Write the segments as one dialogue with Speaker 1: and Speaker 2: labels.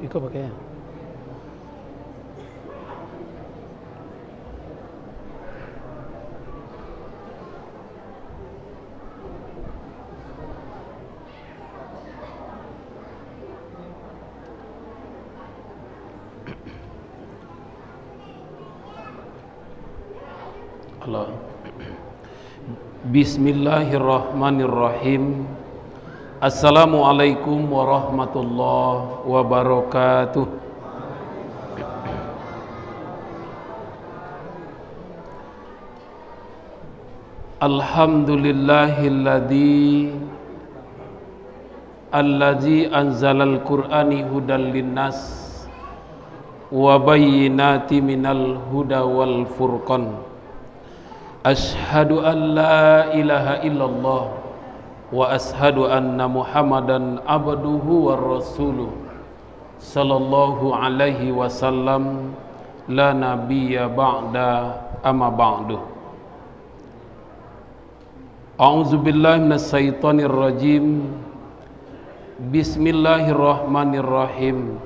Speaker 1: Iko pakai ya? Allah. Bismillahirrahmanirrahim. Assalamualaikum warahmatullahi wabarakatuh. Alladzi anzalal qur'ani hudan linnas wa bayyinati minal huda wal furqan. Ashhadu an la ilaha illallah wa ashhadu anna Muhammadan abduhu wa rasuluh sallallahu alaihi wasallam la nabiyya ba'da amma ba'du. A'udzu billahi minasy syaithanir rajim. Bismillahirrahmanirrahim.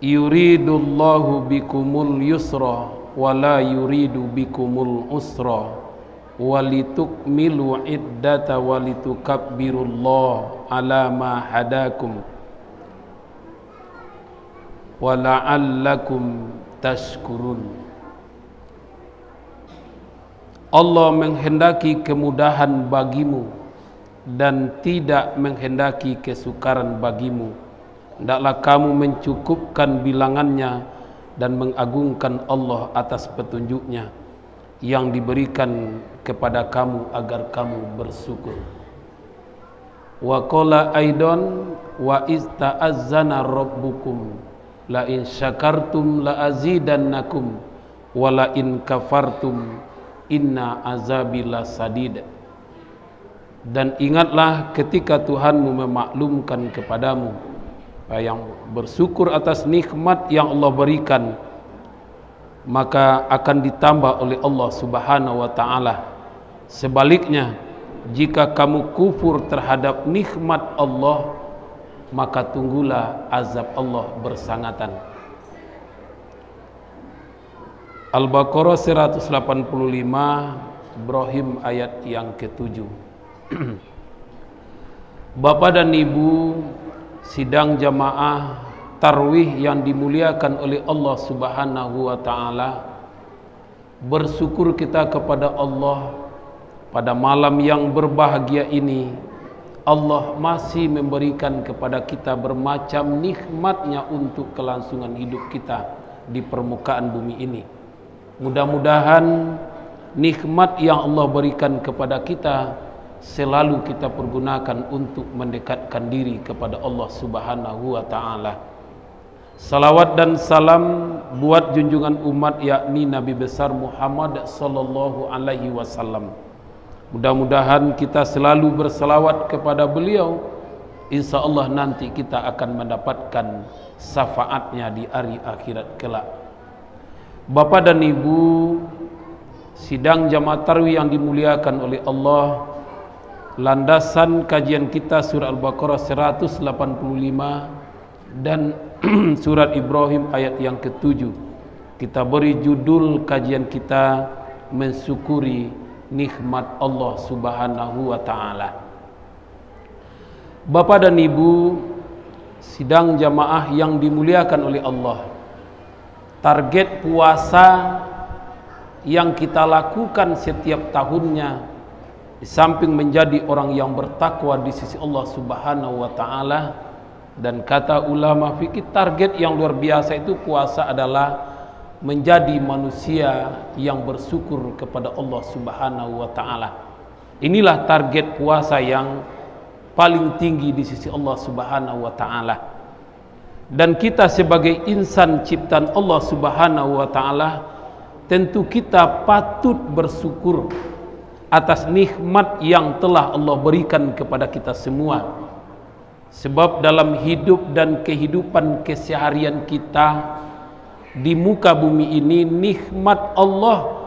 Speaker 1: Yuridullahu bikumul yusra wa la yuridu bikumul usra walitukmilu iddata walitukabbirullaha ala ma hadakum wa la'allakum tashkurun. Allah menghendaki kemudahan bagimu dan tidak menghendaki kesukaran bagimu. Hendaklah kamu mencukupkan bilangannya dan mengagungkan Allah atas petunjuknya yang diberikan kepada kamu agar kamu bersyukur. Wa qala aidan wa ista'azzana rabbukum la in syakartum la azidannakum wa la in kafartum inna azabi lasadid. Dan ingatlah ketika Tuhanmu memaklumkan kepadamu yang bersyukur atas nikmat yang Allah berikan, maka akan ditambah oleh Allah Subhanahu wa taala. Sebaliknya, jika kamu kufur terhadap nikmat Allah, maka tunggulah azab Allah bersangatan. Al-Baqarah 185, Ibrahim ayat yang ke-7. Bapak dan Ibu sidang jamaah tarwih yang dimuliakan oleh Allah Subhanahu wa taala, bersyukur kita kepada Allah pada malam yang berbahagia ini. Allah masih memberikan kepada kita bermacam nikmatnya untuk kelangsungan hidup kita di permukaan bumi ini. Mudah-mudahan nikmat yang Allah berikan kepada kita selalu kita pergunakan untuk mendekatkan diri kepada Allah Subhanahu wa taala. Salawat dan salam buat junjungan umat yakni Nabi besar Muhammad sallallahu alaihi wasallam. Mudah-mudahan kita selalu berselawat kepada beliau, insyaallah nanti kita akan mendapatkan syafaatnya di hari akhirat kelak. Bapak dan Ibu sidang jamaah tarwih yang dimuliakan oleh Allah, landasan kajian kita surah Al-Baqarah 185 dan surat Ibrahim ayat yang ke-7. Kita beri judul kajian kita mensyukuri nikmat Allah Subhanahu wa taala. Bapak dan Ibu sidang jamaah yang dimuliakan oleh Allah, target puasa yang kita lakukan setiap tahunnya, di samping menjadi orang yang bertakwa di sisi Allah Subhanahu wa taala, dan kata ulama fikih target yang luar biasa itu puasa adalah menjadi manusia yang bersyukur kepada Allah Subhanahu wa taala. Inilah target puasa yang paling tinggi di sisi Allah Subhanahu wa taala. Dan kita sebagai insan ciptaan Allah Subhanahu wa taala, tentu kita patut bersyukur atas nikmat yang telah Allah berikan kepada kita semua. Sebab dalam hidup dan kehidupan keseharian kita di muka bumi ini, nikmat Allah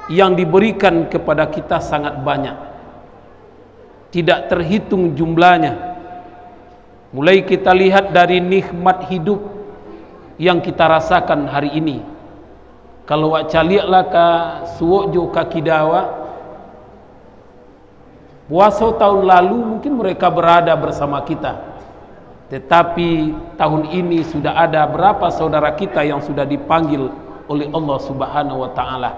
Speaker 1: yang diberikan kepada kita sangat banyak, tidak terhitung jumlahnya. Mulai kita lihat dari nikmat hidup yang kita rasakan hari ini. Kalau wak caliaklah ka suwojo ka Kidawa, puasa tahun lalu mungkin mereka berada bersama kita, tetapi tahun ini sudah ada berapa saudara kita yang sudah dipanggil oleh Allah Subhanahu wa Ta'ala.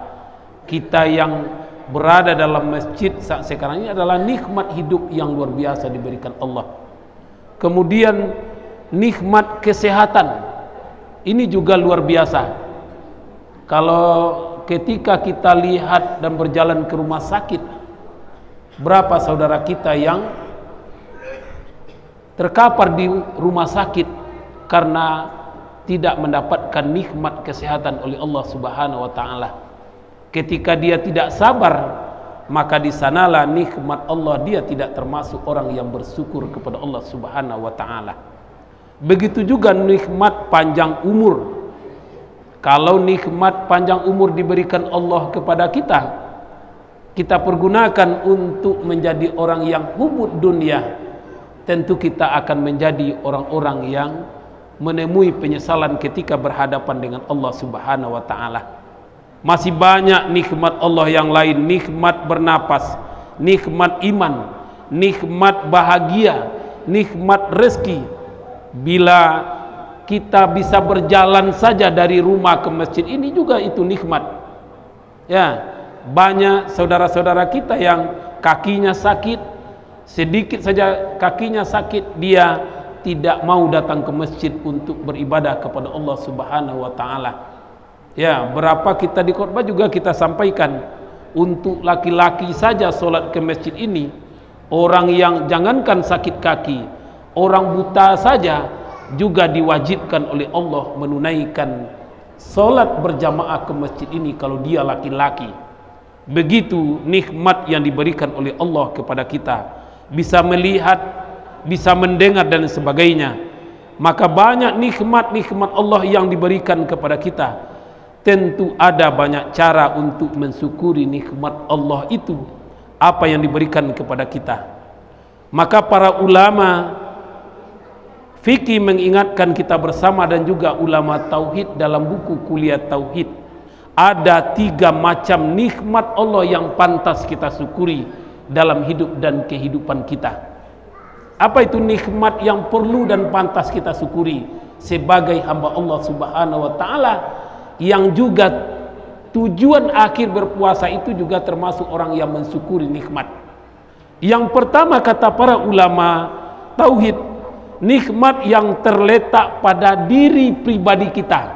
Speaker 1: Kita yang berada dalam masjid saat sekarang ini adalah nikmat hidup yang luar biasa diberikan Allah. Kemudian nikmat kesehatan ini juga luar biasa. Kalau ketika kita lihat dan berjalan ke rumah sakit, berapa saudara kita yang terkapar di rumah sakit karena tidak mendapatkan nikmat kesehatan oleh Allah Subhanahu wa Ta'ala. Ketika dia tidak sabar, maka di sanalah nikmat Allah, dia tidak termasuk orang yang bersyukur kepada Allah Subhanahu wa Ta'ala. Begitu juga nikmat panjang umur. Kalau nikmat panjang umur diberikan Allah kepada kita, kita pergunakan untuk menjadi orang yang hubud dunia, tentu kita akan menjadi orang-orang yang menemui penyesalan ketika berhadapan dengan Allah Subhanahu wa Ta'ala. Masih banyak nikmat Allah yang lain, nikmat bernapas, nikmat iman, nikmat bahagia, nikmat rezeki. Bila kita bisa berjalan saja dari rumah ke masjid ini juga itu nikmat. Ya, banyak saudara-saudara kita yang kakinya sakit, sedikit saja kakinya sakit, dia tidak mau datang ke masjid untuk beribadah kepada Allah Subhanahu wa Ta'ala. Ya, berapa kita di khotbah juga kita sampaikan, untuk laki-laki saja solat ke masjid ini, orang yang jangankan sakit kaki, orang buta saja juga diwajibkan oleh Allah menunaikan solat berjamaah ke masjid ini kalau dia laki-laki. Begitu nikmat yang diberikan oleh Allah kepada kita, bisa melihat, bisa mendengar dan sebagainya. Maka banyak nikmat-nikmat Allah yang diberikan kepada kita. Tentu ada banyak cara untuk mensyukuri nikmat Allah itu, apa yang diberikan kepada kita. Maka para ulama fikih mengingatkan kita bersama, dan juga ulama tauhid dalam buku kuliah tauhid, ada 3 macam nikmat Allah yang pantas kita syukuri dalam hidup dan kehidupan kita. Apa itu nikmat yang perlu dan pantas kita syukuri sebagai hamba Allah Subhanahu wa Ta'ala, yang juga tujuan akhir berpuasa itu juga termasuk orang yang mensyukuri nikmat. Yang pertama kata para ulama tauhid, nikmat yang terletak pada diri pribadi kita.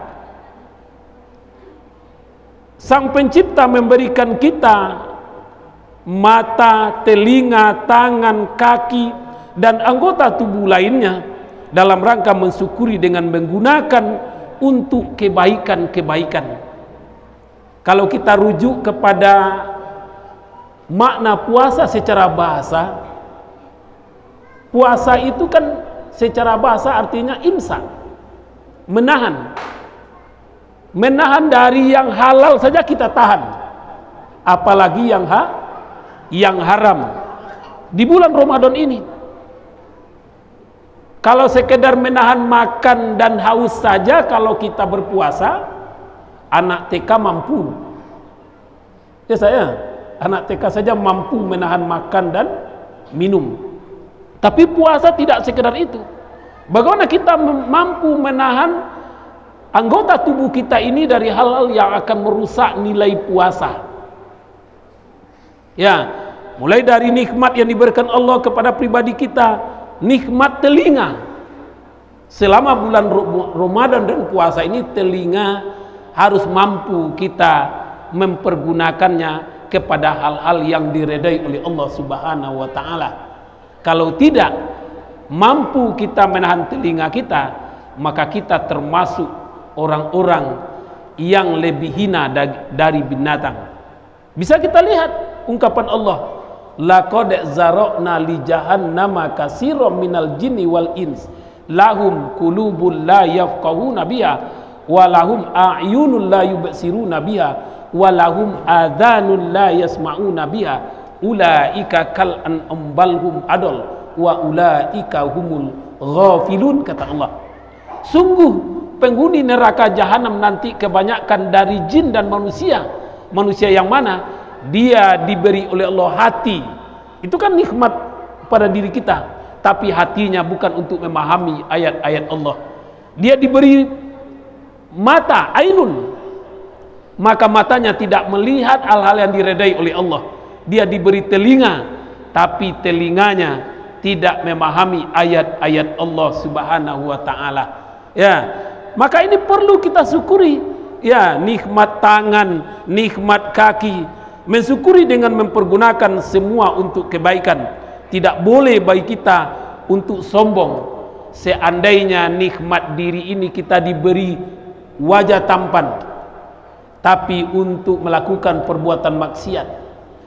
Speaker 1: Sang pencipta memberikan kita mata, telinga, tangan, kaki, dan anggota tubuh lainnya dalam rangka mensyukuri dengan menggunakan untuk kebaikan-kebaikan. Kalau kita rujuk kepada makna puasa secara bahasa, puasa itu kan secara bahasa artinya imsak, menahan. Menahan dari yang halal saja kita tahan, apalagi yang haram. Di bulan Ramadan ini, kalau sekedar menahan makan dan haus saja, kalau kita berpuasa, anak TK mampu. Ya saya, anak TK saja mampu menahan makan dan minum. Tapi puasa tidak sekedar itu. Bagaimana kita mampu menahan anggota tubuh kita ini dari hal-hal yang akan merusak nilai puasa. Ya, mulai dari nikmat yang diberikan Allah kepada pribadi kita, nikmat telinga. Selama bulan Ramadan dan puasa ini, telinga harus mampu kita mempergunakannya kepada hal-hal yang diredai oleh Allah Subhanahu wa Ta'ala. Kalau tidak mampu kita menahan telinga kita, maka kita termasuk orang-orang yang lebih hina dari binatang. Bisa kita lihat ungkapan Allah, laqad zara'na li jahannama katsiran minal jinni wal ins lahum qulubun la yafqahuna biha wa lahum a'yunun la yubsiruna biha wa lahum adhanun la yasma'una biha ulaika kal an'am balhum adol wa ulaika humul ghafilun, kata Allah. Sungguh penghuni neraka jahanam nanti kebanyakan dari jin dan manusia. Manusia yang mana dia diberi oleh Allah hati. Itu kan nikmat pada diri kita, tapi hatinya bukan untuk memahami ayat-ayat Allah. Dia diberi mata, ainun, maka matanya tidak melihat hal-hal yang diredai oleh Allah. Dia diberi telinga, tapi telinganya tidak memahami ayat-ayat Allah Subhanahu wa taala. Ya, maka ini perlu kita syukuri. Ya, nikmat tangan, nikmat kaki, mensyukuri dengan mempergunakan semua untuk kebaikan. Tidak boleh bagi kita untuk sombong. Seandainya nikmat diri ini kita diberi wajah tampan, tapi untuk melakukan perbuatan maksiat,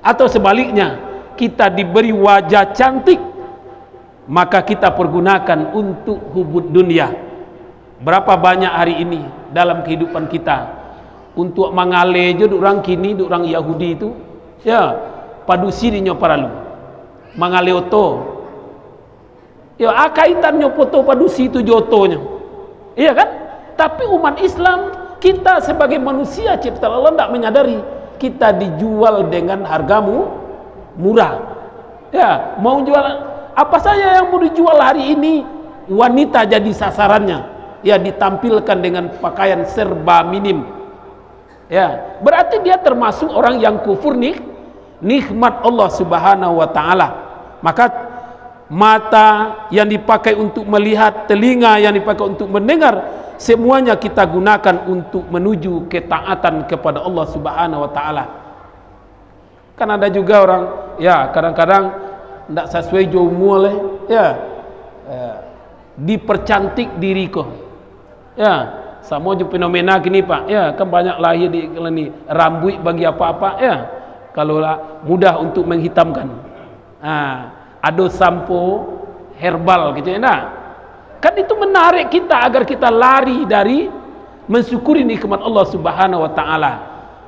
Speaker 1: atau sebaliknya kita diberi wajah cantik, maka kita pergunakan untuk hubud dunia. Berapa banyak hari ini dalam kehidupan kita untuk mangale je orang kini, orang Yahudi itu, ya, padu sirinya paralu mangale oto, ya, akaitannya foto padu si itu jotonya, iya kan? Tapi umat Islam, kita sebagai manusia ciptaan Allah tidak menyadari kita dijual dengan hargamu murah. Ya, mau jual apa saja yang mau dijual hari ini, wanita jadi sasarannya. Ya, ditampilkan dengan pakaian serba minim. Ya, berarti dia termasuk orang yang kufur nikmat Allah Subhanahu wa taala. Maka mata yang dipakai untuk melihat, telinga yang dipakai untuk mendengar, semuanya kita gunakan untuk menuju ketaatan kepada Allah Subhanahu wa taala. Kan ada juga orang, ya, kadang-kadang tidak sesuai umur, ya, dipercantik diriku. Ya, sama je fenomena gini Pak. Ya, kan banyak lahir di ini rambut bagi apa-apa, ya. Kalau mudah untuk menghitamkan. Ada sampo herbal gitu ya. Nah, kan itu menarik kita agar kita lari dari mensyukuri nikmat Allah Subhanahu wa taala.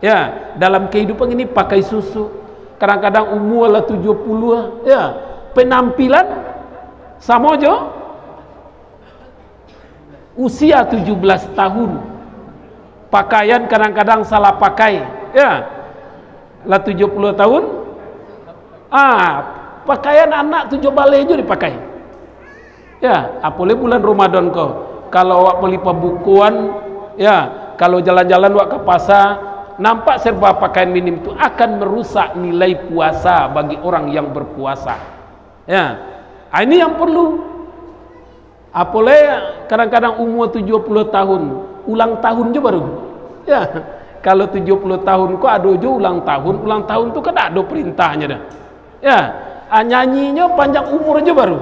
Speaker 1: Ya, dalam kehidupan ini pakai susu. Kadang-kadang umur lah 70, ya. Penampilan sama aja usia 17 tahun. Pakaian kadang-kadang salah pakai, ya. Lah 70 tahun. Pakaian anak 7 balai aja dipakai. Ya, apalagi bulan Ramadan kau. Kalau awak melipat bukuan, ya, kalau jalan-jalan awak ke pasar, nampak serba pakaian minim itu akan merusak nilai puasa bagi orang yang berpuasa. Ya. Ini yang perlu. Apalagi kadang-kadang umur 70 tahun, ulang tahun je baru. Ya, kalau 70 tahun kok ada je ulang tahun tu kan ada perintahnya dah. Ya, nyanyinya panjang umur aja baru.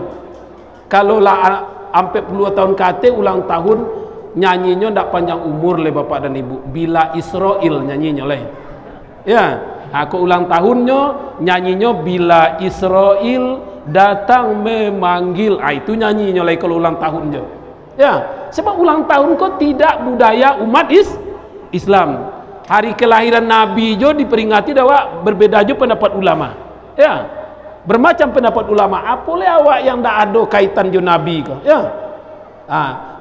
Speaker 1: Kalau lah sampai puluh tahun kate ulang tahun, nyanyinya ndak panjang umur le bapak dan ibu. Bila Israel nyanyinya le. Ya, aku ulang tahunnya nyanyinya bila Israel datang memanggil. Itu nyanyinya le kalau ulang tahun je. Ya, sebab ulang tahun kok tidak budaya umat Islam. Hari kelahiran Nabi jo diperingati dah berbeda jo pendapat ulama. Ya, bermacam pendapat ulama. Apalagi awak yang tak ada kaitan jo Nabi kok. Ya.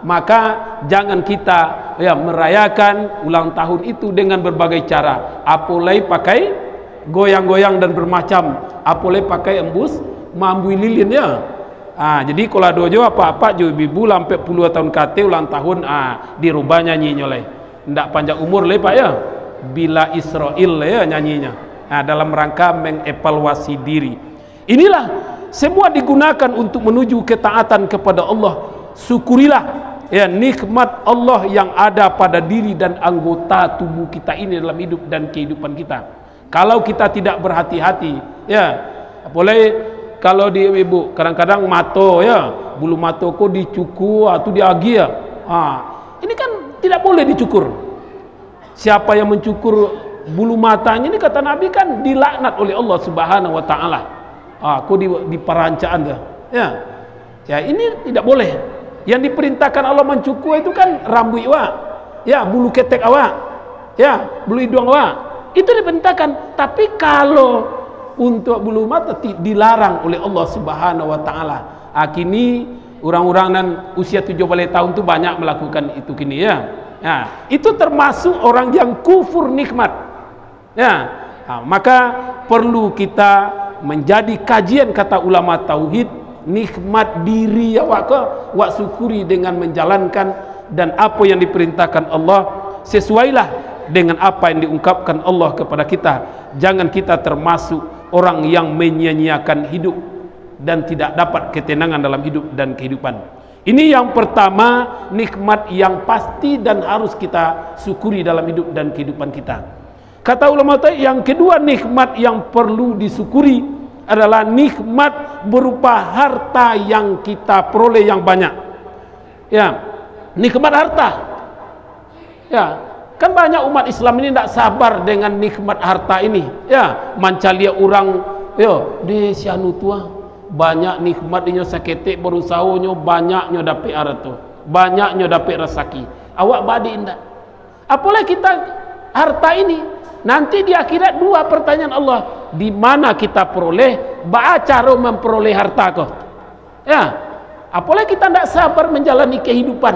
Speaker 1: Maka jangan kita merayakan ulang tahun itu dengan berbagai cara. Apalagi pakai goyang-goyang dan bermacam. Apalagi pakai embus mambui lilin, ya. Jadi kalau ada jo apa-apa jo ibu sampai puluh tahun kate ulang tahun dirubah nyanyinya le. Ndak panjang umur le Pak, ya. Bila Israel le, ya, nyanyinya. Dalam rangka mengevaluasi diri. Inilah semua digunakan untuk menuju ketaatan kepada Allah. Syukurilah, ya, nikmat Allah yang ada pada diri dan anggota tubuh kita ini dalam hidup dan kehidupan kita. Kalau kita tidak berhati-hati, ya, boleh. Kalau di ibu kadang-kadang mato, ya, bulu mato kok dicukur atau diagi, ya. Ini kan tidak boleh dicukur. Siapa yang mencukur bulu matanya ini kata Nabi kan dilaknat oleh Allah Subhanahu wa taala. Kok di perancaan dah. Ya. Ya, ini tidak boleh. Yang diperintahkan Allah mencukur itu kan rambut awak. Ya, bulu ketek awak. Ya, bulu hidung awak. Itu diperintahkan. Tapi kalau untuk bulu mata dilarang oleh Allah Subhanahu wa taala. Kini orang-orang nan usia 17 tahun tu banyak melakukan itu kini ya. Nah, itu termasuk orang yang kufur nikmat. Ya. Maka perlu kita menjadi kajian kata ulama tauhid, nikmat diri awak wak syukuri dengan menjalankan dan apa yang diperintahkan Allah, sesuailah dengan apa yang diungkapkan Allah kepada kita. Jangan kita termasuk orang yang menyia-nyiakan hidup dan tidak dapat ketenangan dalam hidup dan kehidupan. Ini yang pertama, nikmat yang pasti dan harus kita syukuri dalam hidup dan kehidupan kita. Kata ulama yang kedua, nikmat yang perlu disyukuri adalah nikmat berupa harta yang kita peroleh yang banyak. Ya, nikmat harta. Ya, kan banyak umat Islam ini tidak sabar dengan nikmat harta ini. Ya, mancalia orang, yo, di sianu tua banyak nikmatnya saketek berusahanyo banyaknya dapat harta, banyaknya dapat rezeki. Awak badi indak. Apalagi kita harta ini. Nanti di akhirat dua pertanyaan Allah, di mana kita peroleh, bagaimana cara memperoleh harta kau? Ya, apalagi kita tidak sabar menjalani kehidupan,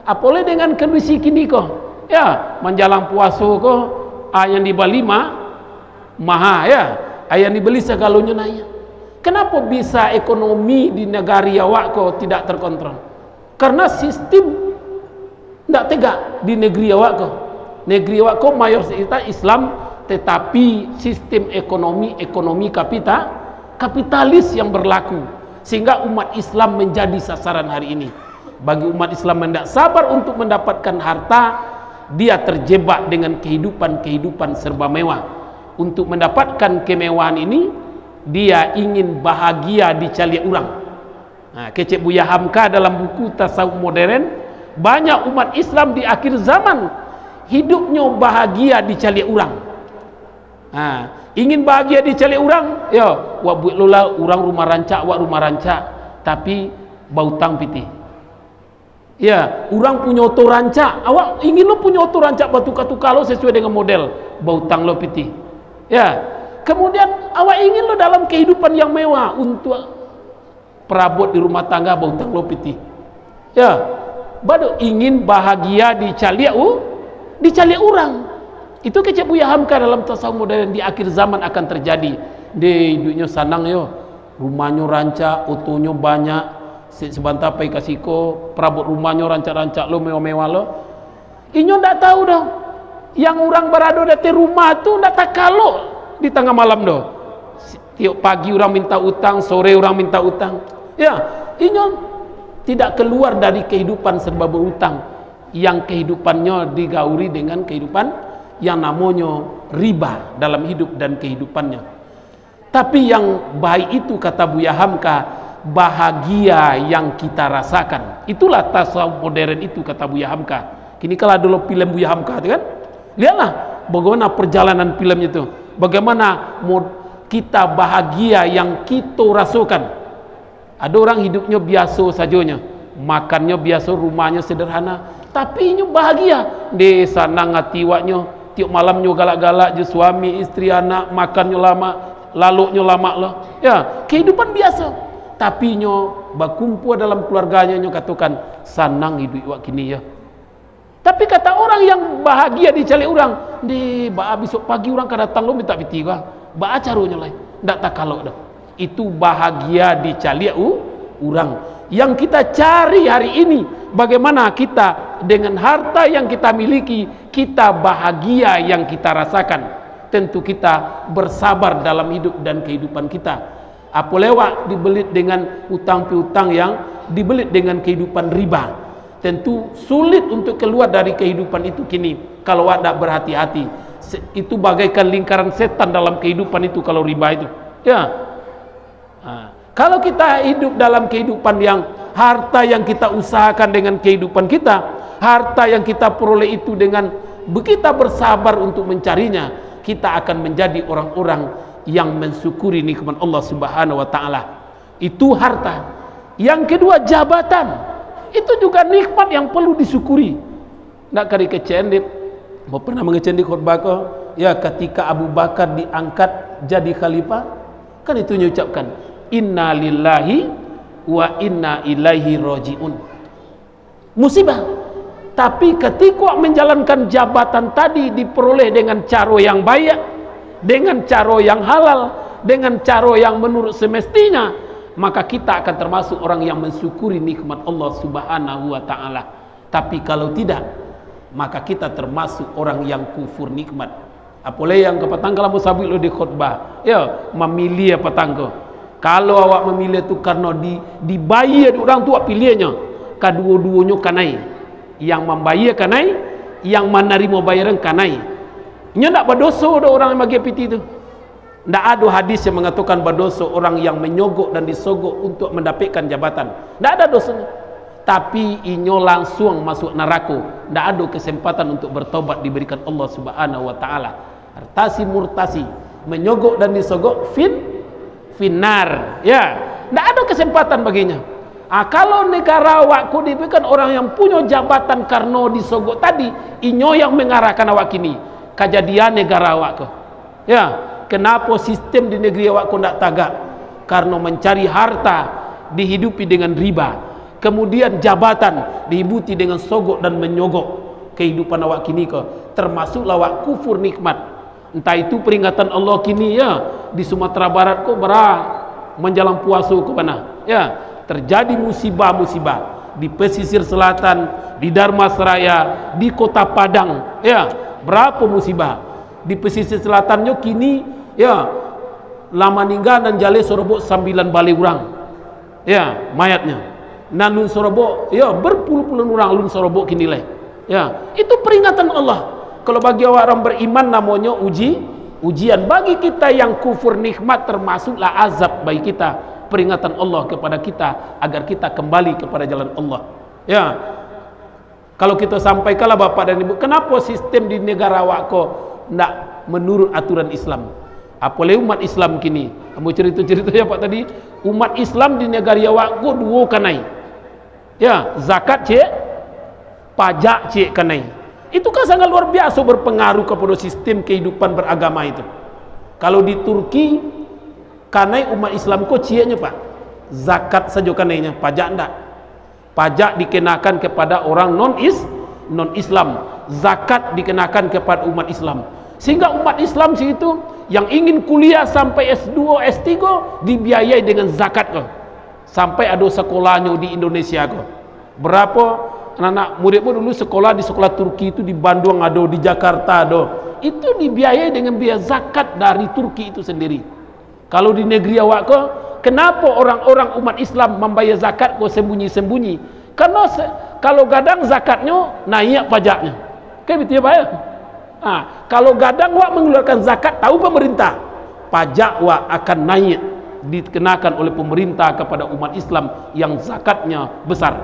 Speaker 1: apalagi dengan kondisi kini kau, ya, menjalang puasa kau, yang dibeli mahal ya, yang dibeli segalanya naya. Kenapa bisa ekonomi di negara awak kau tidak terkontrol? Karena sistem tidak tegak di negeri awak kau. Negeri awak kau mayoritas Islam, tetapi sistem ekonomi kapitalis yang berlaku, sehingga umat Islam menjadi sasaran hari ini. Bagi umat Islam yang tidak sabar untuk mendapatkan harta, dia terjebak dengan kehidupan serba mewah. Untuk mendapatkan kemewahan ini, dia ingin bahagia dicari orang. Nah, kecek Buya Hamka dalam buku Tasawuf Modern, banyak umat Islam di akhir zaman hidupnya bahagia dicari orang. Ingin bahagia dicari orang, ya, wak buat lola orang rumah rancak, wak rumah rancak, tapi bautang piti. Ya, orang punya oto rancak, awak ingin lo punya oto rancak batu-katu kalau sesuai dengan model, bautang lo piti. Ya, kemudian awak ingin lo dalam kehidupan yang mewah untuk perabot di rumah tangga, bautang lo piti. Ya, baru ingin bahagia dicari orang. Itu kecek Buya Hamka dalam tasawuf modern, di akhir zaman akan terjadi. Di hidupnya sanang yo, rumahnya rancak, otonya banyak, sebentar pai kasih ko perabot rumahnya rancak-rancak lo mewah-mewah lo. Inyo ndak tahu dong, yang orang berada di rumah tu ndak tak kalau di tengah malam do. Tiap pagi orang minta utang, sore orang minta utang. Ya, inyo tidak keluar dari kehidupan serba berutang, yang kehidupannya digauri dengan kehidupan yang namanya riba dalam hidup dan kehidupannya. Tapi yang baik itu, kata Buya Hamka, bahagia yang kita rasakan. Itulah tasawuf modern itu, kata Buya Hamka. Kini kalau dulu film Buya Hamka itu kan, lihatlah bagaimana perjalanan filmnya itu, bagaimana kita bahagia yang kita rasakan. Ada orang hidupnya biasa sajanya, makannya biasa, rumahnya sederhana, tapi ini bahagia. Di sana ngatiwaknya tiap malamnya galak-galak je suami istri anak, makannya lama, laluknya lama loh. Ya, kehidupan biasa. Tapi nyo berkumpul dalam keluarganya, nyo katakan sanang hidup wak kini ya. Tapi kata orang yang bahagia dicari orang, di besok pagi orang kan datang lo minta piti kah, ba caranya lain, ndak tak kalau dah. Itu bahagia dicari orang. Yang kita cari hari ini, bagaimana kita dengan harta yang kita miliki, kita bahagia yang kita rasakan. Tentu kita bersabar dalam hidup dan kehidupan kita. Apa lewat dibelit dengan utang piutang yang dibelit dengan kehidupan riba. Tentu sulit untuk keluar dari kehidupan itu kini kalau tidak berhati-hati. Itu bagaikan lingkaran setan dalam kehidupan itu kalau riba itu. Ya. Kalau kita hidup dalam kehidupan yang harta yang kita usahakan dengan kehidupan kita, harta yang kita peroleh itu dengan kita bersabar untuk mencarinya, kita akan menjadi orang-orang yang mensyukuri nikmat Allah Subhanahu wa taala. Itu harta. Yang kedua, jabatan. Itu juga nikmat yang perlu disyukuri. Nak kari kecendip, mau pernah mengecendi khutbah ko, ya ketika Abu Bakar diangkat jadi khalifah, kan itu mengucapkan inna lillahi wa inna ilaihi rajiun. Musibah. Tapi ketika menjalankan jabatan tadi diperoleh dengan cara yang baik, dengan cara yang halal, dengan cara yang menurut semestinya, maka kita akan termasuk orang yang mensyukuri nikmat Allah Subhanahu wa taala. Tapi kalau tidak, maka kita termasuk orang yang kufur nikmat. Apalagi yang kepatang kalau musabik lo di khutbah, ya memilih apa tangga. Kalau awak memilih itu karena dibayar orang tua pilihnya, kedua-duanya kanai. Yang membayar kanai, yang menerima bayaran kanai. Nya tak berdosa ada orang yang bagi piti itu. Tak ada hadis yang mengatakan berdosa orang yang menyogok dan disogok untuk mendapatkan jabatan. Tak ada dosanya. Tapi inyo langsung masuk neraka. Tak ada kesempatan untuk bertobat diberikan Allah Subhanahu wa taala. Artasi murtasi, menyogok dan disogok finar. Ya, tak ada kesempatan baginya. Kalau negara awakku diberikan orang yang punya jabatan karena disogok tadi, inyo yang mengarahkan awak kini. Kejadian negara awakku. Ya, kenapa sistem di negeri awakku tidak tagak? Karena mencari harta dihidupi dengan riba, kemudian jabatan dihidupi dengan sogok dan menyogok. Kehidupan awak kini ke termasuklah awak kufur nikmat. Entah itu peringatan Allah kini ya di Sumatera Barat kok menjelang puasa ke mana ya terjadi musibah-musibah di pesisir selatan, di Dharmasraya, di kota Padang ya berapa musibah di pesisir selatannya kini ya lama ninggal dan jale sorobok 9 balik orang ya mayatnya dan lun sorobok ya berpuluh-puluh orang lun sorobok kini leh ya itu peringatan Allah. Kalau bagi orang beriman namanya ujian. Bagi kita yang kufur nikmat termasuklah azab bagi kita, peringatan Allah kepada kita agar kita kembali kepada jalan Allah ya. Kalau kita sampaikanlah Bapak dan Ibu, kenapa sistem di negara awakku tidak menurut aturan Islam? Apalagi umat Islam kini, kamu cerita-cerita ya Pak tadi, umat Islam di negara awakku dua kanai ya, zakat cek, pajak cek kanai. Itu kan sangat luar biasa berpengaruh kepada sistem kehidupan beragama itu. Kalau di Turki kanai umat Islam kok cieknya Pak, zakat saja kanainya, pajak enggak. Pajak dikenakan kepada orang non Islam, zakat dikenakan kepada umat Islam. Sehingga umat Islam situ yang ingin kuliah sampai S2, S3 dibiayai dengan zakat kok. Sampai ada sekolahnya di Indonesia kok. Berapa anak-anak muridmu dulu sekolah di sekolah Turki itu di Bandung ada, di Jakarta ada. Itu dibiayai dengan biaya zakat dari Turki itu sendiri. Kalau di negeri awak kok, kenapa orang-orang umat Islam membayar zakat kok sembunyi-sembunyi? Karena kalau gadang zakatnya naik pajaknya. Kayak betul ya Pak ya? Kalau gadang wak mengeluarkan zakat, tahu pemerintah, pajak wak akan naik dikenakan oleh pemerintah kepada umat Islam yang zakatnya besar.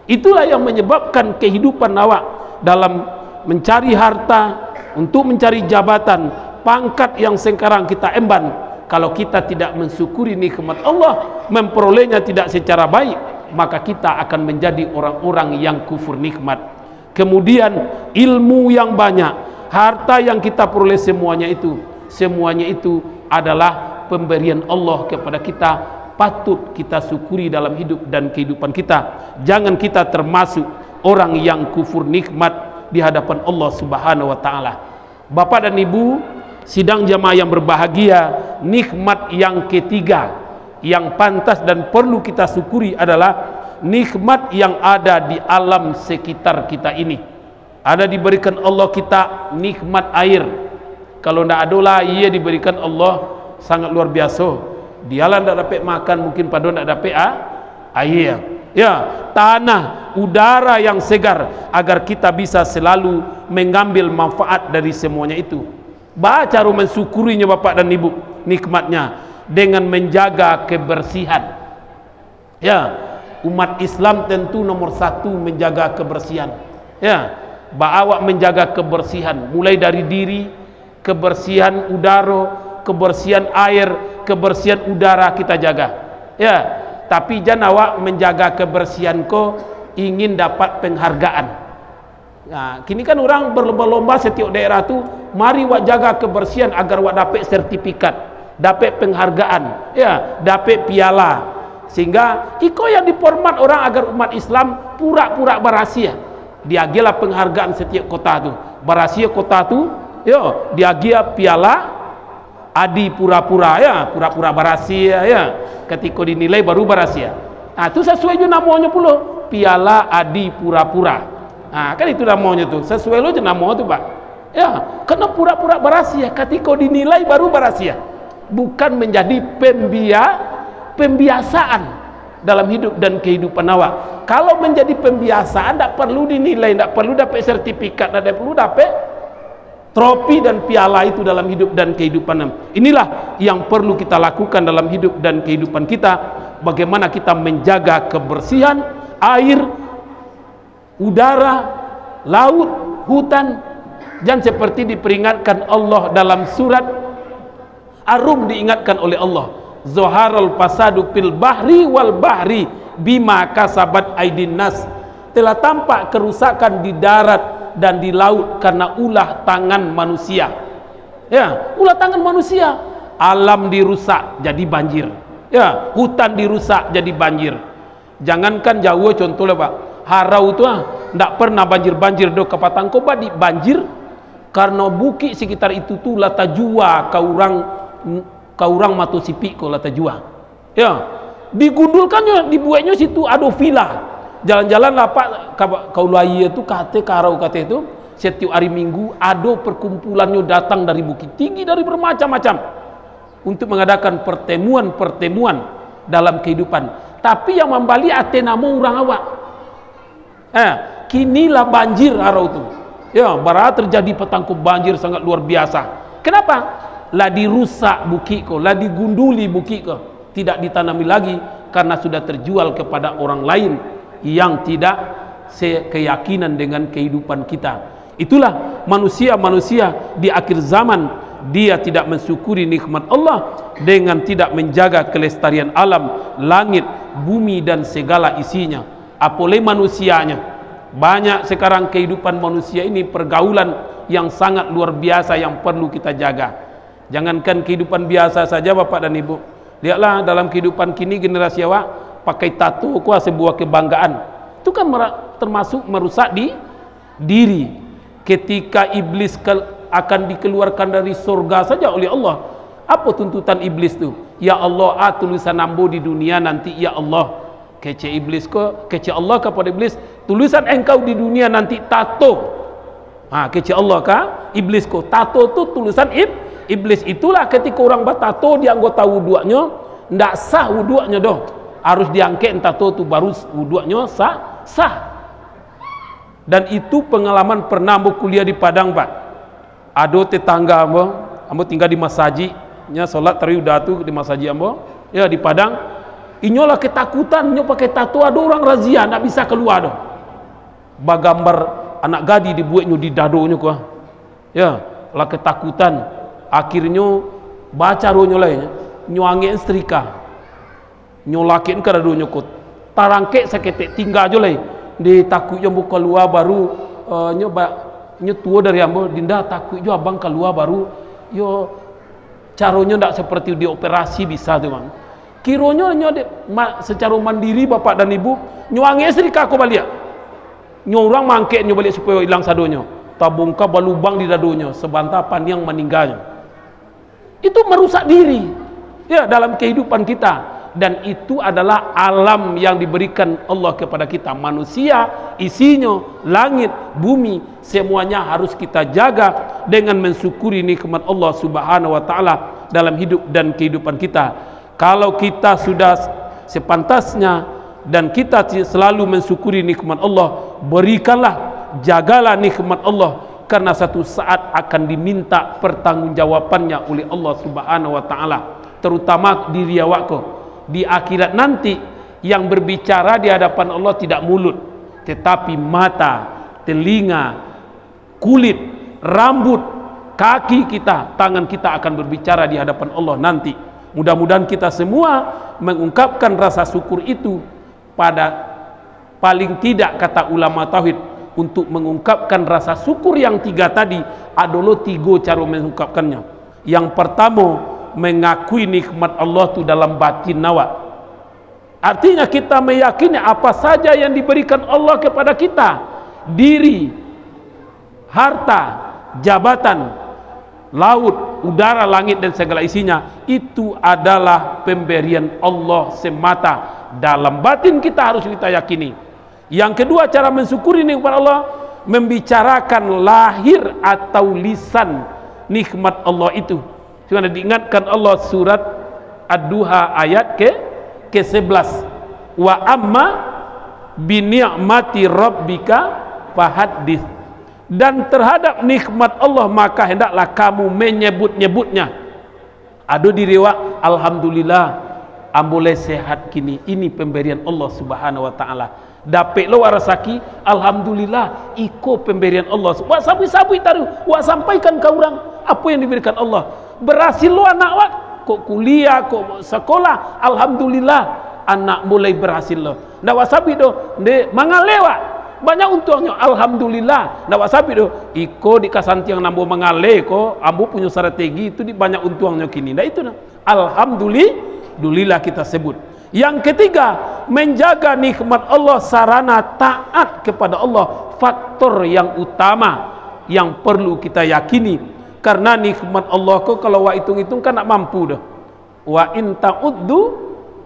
Speaker 1: Itulah yang menyebabkan kehidupan awak dalam mencari harta, untuk mencari jabatan, pangkat yang sekarang kita emban. Kalau kita tidak mensyukuri nikmat Allah, memperolehnya tidak secara baik, maka kita akan menjadi orang-orang yang kufur nikmat. Kemudian ilmu yang banyak, harta yang kita peroleh, semuanya itu adalah pemberian Allah kepada kita. Patut kita syukuri dalam hidup dan kehidupan kita. Jangan kita termasuk orang yang kufur nikmat di hadapan Allah Subhanahu wa taala. Bapak dan Ibu, sidang jamaah yang berbahagia, nikmat yang ketiga yang pantas dan perlu kita syukuri adalah nikmat yang ada di alam sekitar kita ini. Ada diberikan Allah kita nikmat air. Kalau tidak ada lah, ia diberikan Allah sangat luar biasa. Dialah tidak dapat makan, mungkin pada tidak dapat air ya, tanah, udara yang segar, agar kita bisa selalu mengambil manfaat dari semuanya itu. Cara mensyukurinya Bapak dan Ibu nikmatnya dengan menjaga kebersihan ya. Umat Islam tentu nomor satu menjaga kebersihan ya. Awak menjaga kebersihan mulai dari diri, kebersihan udara, kebersihan air, kebersihan udara kita jaga ya. Tapi jangan awak menjaga kebersihan ko ingin dapat penghargaan Nah, kini kan orang berlomba-lomba setiap daerah tu, mari wak jaga kebersihan agar wak dapat sertifikat, dapat penghargaan, ya, dapat piala. Sehingga iko yang diformat orang agar umat Islam pura-pura berasia. Diagilah penghargaan setiap kota tu. Berasia kota tu, yo, diagia piala adi pura-pura, ya, pura-pura berasia, ya. Ketika dinilai baru berasia. Nah, itu sesuai juga namanya pula, piala adi pura-pura. Nah, kan itu namanya tuh, sesuai lo je nama tuh, Pak. Ya, karena pura-pura berasia, ketika dinilai baru berasia. Bukan menjadi pembiasaan dalam hidup dan kehidupan awak. Kalau menjadi pembiasaan, tak perlu dinilai, tak perlu dapat sertifikat, tak perlu dapat trofi dan piala itu dalam hidup dan kehidupan. Inilah yang perlu kita lakukan dalam hidup dan kehidupan kita. Bagaimana kita menjaga kebersihan air, udara, laut, hutan. Dan seperti diperingatkan Allah dalam surat Ar-Rum, diingatkan oleh Allah, Zaharul fasadu fil bahri wal bahri bima kasabat aidin nas. Telah tampak kerusakan di darat dan di laut karena ulah tangan manusia. Ya, ulah tangan manusia. Alam dirusak jadi banjir. Ya, hutan dirusak jadi banjir. Jangankan jauh contohnya, Pak. Harau tu ndak pernah banjir-banjir do ke Patangkoba di banjir karena bukit sekitar itu tu lata jua kau orang matu sipik ko lata jua. Ya, digundulkannya, dibuatnya situ ada villa. Jalan-jalan lah Pak, kau luai itu kate karau kate itu setiap hari Minggu ada perkumpulannya datang dari bukit tinggi, dari bermacam-macam untuk mengadakan pertemuan-pertemuan dalam kehidupan. Tapi yang membali ate nama orang awak. Kinilah banjir harau tu. Ya, barat terjadi petangkup banjir sangat luar biasa. Kenapa? Lah dirusak bukit ko, lah digunduli bukit ko, tidak ditanami lagi karena sudah terjual kepada orang lain yang tidak sekeyakinan dengan kehidupan kita. Itulah manusia-manusia di akhir zaman. Dia tidak mensyukuri nikmat Allah dengan tidak menjaga kelestarian alam, langit, bumi dan segala isinya. Apalagi manusianya. Banyak sekarang kehidupan manusia ini pergaulan yang sangat luar biasa yang perlu kita jaga. Jangankan kehidupan biasa saja Bapak dan Ibu. Lihatlah dalam kehidupan kini generasi awak pakai tato kuah sebuah kebanggaan. Itu kan termasuk merusak diri. Ketika iblis akan dikeluarkan dari surga saja oleh Allah, apa tuntutan iblis tu? Ya Allah, tulisan ambo di dunia nanti, ya Allah. Kece iblis ko, kece Allah kepada iblis, tulisan engkau di dunia nanti tato. Kece Allah ka iblis ko, tato tu tulisan iblis. Itulah ketika orang bertato di anggota wudunya, ndak sah wudunya doh. Harus diangkat tato tu baru wudunya sah. Dan itu pengalaman pernah ambo kuliah di Padang, Pak. Ada tetangga ambo tinggal di Masaji, nya salat tarawih datu di Masaji ambo, ya di Padang. Inyolah ketakutan, nyo pakai tato, ada orang razia ndak bisa keluar doh. Bagambar anak gadi dibuatnya di dadonya kuah. Ya, lah ketakutan. Akhirnya baca ronyo lainnya, nyo angin setrika. Nyo lakin ke dadonya ko. Tarangke saketek tinggal aja lai. Di takutnya buka keluar baru nyo tua dari ambo dinda takut jo abang keluar baru yo caranya ndak seperti dioperasi bisa tuh Bang. Kironya nyo secara mandiri Bapak dan Ibu nyuangi setrika ko balik. Nyo orang mangke nyo balik supaya hilang sadonyo. Tabungka balubang di dadonya sebantapan yang meninggalnya. Itu merusak diri ya dalam kehidupan kita. Dan itu adalah alam yang diberikan Allah kepada kita. Manusia, isinya, langit, bumi, semuanya harus kita jaga dengan mensyukuri nikmat Allah Subhanahu wa Ta'ala dalam hidup dan kehidupan kita. Kalau kita sudah sepantasnya dan kita selalu mensyukuri nikmat Allah, berikanlah, jagalah nikmat Allah, karena satu saat akan diminta pertanggungjawabannya oleh Allah Subhanahu wa Ta'ala, terutama diri awakku. Di akhirat nanti yang berbicara di hadapan Allah tidak mulut, tetapi mata, telinga, kulit, rambut, kaki kita, tangan kita akan berbicara di hadapan Allah nanti. Mudah-mudahan kita semua mengungkapkan rasa syukur itu pada paling tidak kata ulama tauhid untuk mengungkapkan rasa syukur yang tiga tadi. Adalah tiga cara mengungkapkannya. Yang pertama, mengakui nikmat Allah itu dalam batin awak. Artinya kita meyakini apa saja yang diberikan Allah kepada kita, diri, harta, jabatan, laut, udara, langit dan segala isinya, itu adalah pemberian Allah semata. Dalam batin kita harus kita yakini. Yang kedua, cara mensyukuri nikmat Allah, membicarakan lahir atau lisan nikmat Allah itu. Sudah diingatkan Allah surat Ad-Duha ayat ke-11. Wa amma bi ni'mati rabbika fahaddits. Dan terhadap nikmat Allah maka hendaklah kamu menyebut-nyebutnya. Ada di riwayat, alhamdulillah ambole sehat kini. Ini pemberian Allah Subhanahu wa taala. Dapat lo warasaki, alhamdulillah iko pemberian Allah. Wa sabi-sabi taruh, wa sampaikan ke orang apa yang diberikan Allah. Berhasil lo anak wak, kok kuliah, kok sekolah, alhamdulillah anak mulai berhasil lo. Ndak wasabi do, de mangalewa banyak untungnya, alhamdulillah. Ndak wasabi do, iko di kasantiang nambo mangale ko, ambo punya strategi itu di banyak untungnya kini. Ndak itu nah. Alhamdulillah kita sebut. Yang ketiga, menjaga nikmat Allah sarana taat kepada Allah, faktor yang utama yang perlu kita yakini. Karena nikmat Allah kok kalau wa hitung-hitung kan tak mampu dah. Wa in ta'uddu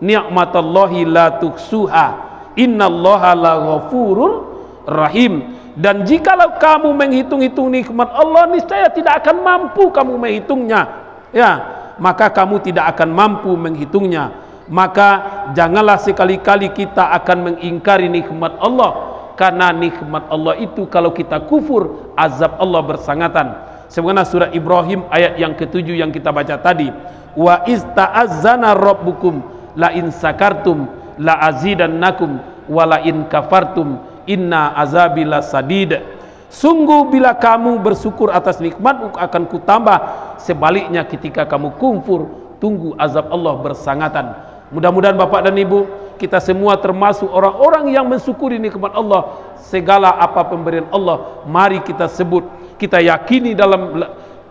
Speaker 1: ni'matallahi la tuksuha, innallaha la ghafurur rahim. Dan jikalau kamu menghitung-hitung nikmat Allah, niscaya tidak akan mampu kamu menghitungnya. Ya, maka kamu tidak akan mampu menghitungnya. Maka janganlah sekali-kali kita akan mengingkari nikmat Allah, karena nikmat Allah itu kalau kita kufur, azab Allah bersangatan. Sebagaimana surah Ibrahim ayat yang ke-7 yang kita baca tadi, wa ista'azzana rabbukum la in sakartum la azidannakum wa la in kafartum inna azabi lasadid. Sungguh bila kamu bersyukur atas nikmatku akan kutambah, sebaliknya ketika kamu kufur, tunggu azab Allah bersangatan. Mudah-mudahan Bapak dan Ibu, kita semua termasuk orang-orang yang mensyukuri nikmat Allah. Segala apa pemberian Allah, mari kita sebut, kita yakini dalam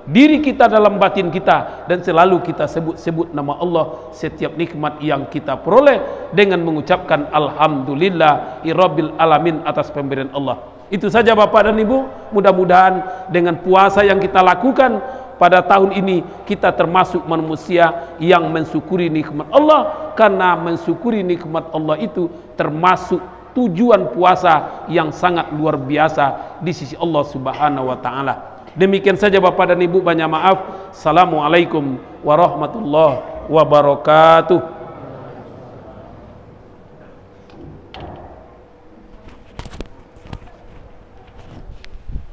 Speaker 1: diri kita, dalam batin kita, dan selalu kita sebut-sebut nama Allah setiap nikmat yang kita peroleh dengan mengucapkan alhamdulillahirabbil alamin atas pemberian Allah. Itu saja Bapak dan Ibu. Mudah-mudahan dengan puasa yang kita lakukan pada tahun ini, kita termasuk manusia yang mensyukuri nikmat Allah, karena mensyukuri nikmat Allah itu termasuk tujuan puasa yang sangat luar biasa di sisi Allah Subhanahu wa taala. Demikian saja Bapak dan Ibu, banyak maaf. Assalamualaikum warahmatullahi wabarakatuh.